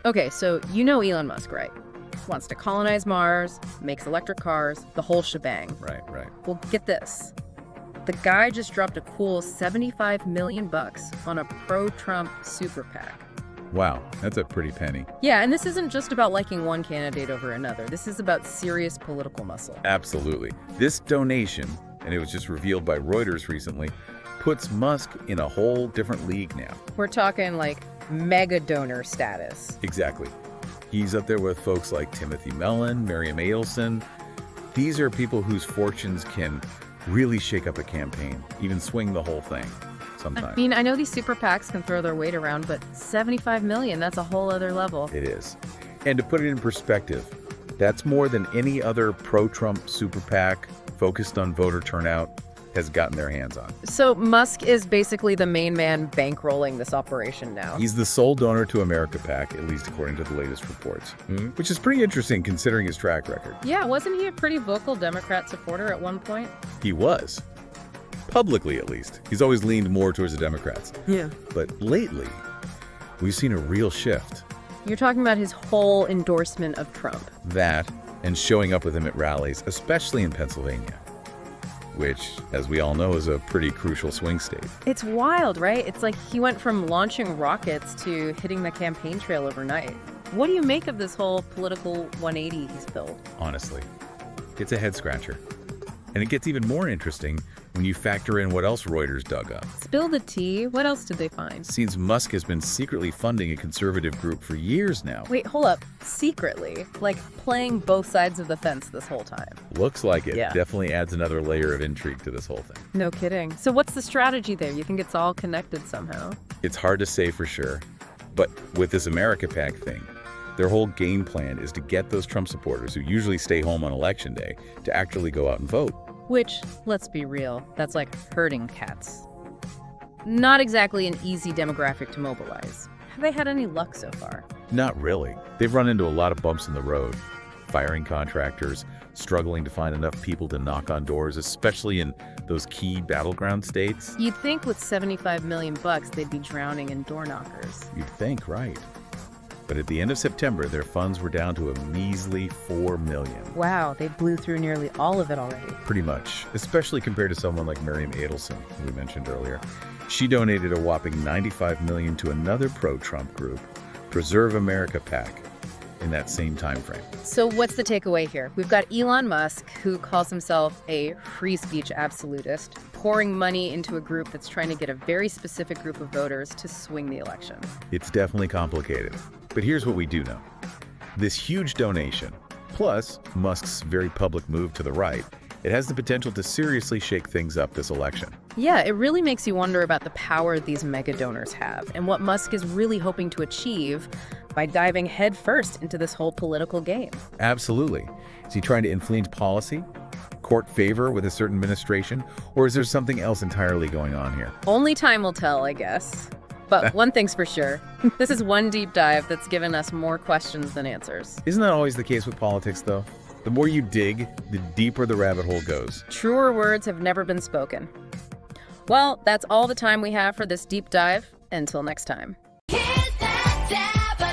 Okay, so you know Elon Musk, right? Wants to colonize Mars, makes electric cars, the whole shebang. Right. Well, get this. The guy just dropped a cool $75 million on a pro-Trump Super PAC. Wow, that's a pretty penny. Yeah, and this isn't just about liking one candidate over another. This is about serious political muscle. Absolutely. This donation, and it was just revealed by Reuters recently, puts Musk in a whole different league now. We're talking like mega donor status. Exactly. He's up there with folks like Timothy Mellon, Miriam Adelson. These are people whose fortunes can really shake up a campaign, even swing the whole thing sometimes. I mean, I know these super PACs can throw their weight around, but $75 million, that's a whole other level. It is. And to put it in perspective, that's more than any other pro-Trump super PAC focused on voter turnout has gotten their hands on. So Musk is basically the main man bankrolling this operation now. He's the sole donor to America PAC, at least according to the latest reports, which is pretty interesting considering his track record. Yeah, wasn't he a pretty vocal Democrat supporter at one point? He was. Publicly, at least. He's always leaned more towards the Democrats. Yeah. But lately, we've seen a real shift. You're talking about his whole endorsement of Trump. That, and showing up with him at rallies, especially in Pennsylvania, which, as we all know, is a pretty crucial swing state. It's wild, right? It's like he went from launching rockets to hitting the campaign trail overnight. What do you make of this whole political 180 he's built? Honestly, it's a head-scratcher. And it gets even more interesting when you factor in what else Reuters dug up. Spill the tea. What else did they find? Seems Musk has been secretly funding a conservative group for years now. Wait, hold up. Secretly? Like playing both sides of the fence this whole time? Looks like it. Yeah. Definitely adds another layer of intrigue to this whole thing. No kidding. So what's the strategy there? You think it's all connected somehow? It's hard to say for sure. But with this America PAC thing, their whole game plan is to get those Trump supporters who usually stay home on Election Day to actually go out and vote. Which, let's be real, that's like herding cats. Not exactly an easy demographic to mobilize. Have they had any luck so far? Not really. They've run into a lot of bumps in the road. Firing contractors, struggling to find enough people to knock on doors, especially in those key battleground states. You'd think with $75 million they'd be drowning in door knockers. You'd think, right. But at the end of September, their funds were down to a measly $4 million. Wow, they blew through nearly all of it already. Pretty much, especially compared to someone like Miriam Adelson, who we mentioned earlier. She donated a whopping $95 million to another pro-Trump group, Preserve America PAC, in that same time frame. So what's the takeaway here? We've got Elon Musk, who calls himself a free speech absolutist, pouring money into a group that's trying to get a very specific group of voters to swing the election. It's definitely complicated. But here's what we do know. This huge donation, plus Musk's very public move to the right, it has the potential to seriously shake things up this election. Yeah, it really makes you wonder about the power these mega donors have and what Musk is really hoping to achieve by diving headfirst into this whole political game. Absolutely. Is he trying to influence policy, court favor with a certain administration, or is there something else entirely going on here? Only time will tell, I guess. But one thing's for sure, this is one deep dive that's given us more questions than answers. Isn't that always the case with politics, though? The more you dig, the deeper the rabbit hole goes. Truer words have never been spoken. Well, that's all the time we have for this deep dive. Until next time. Hit that Dabb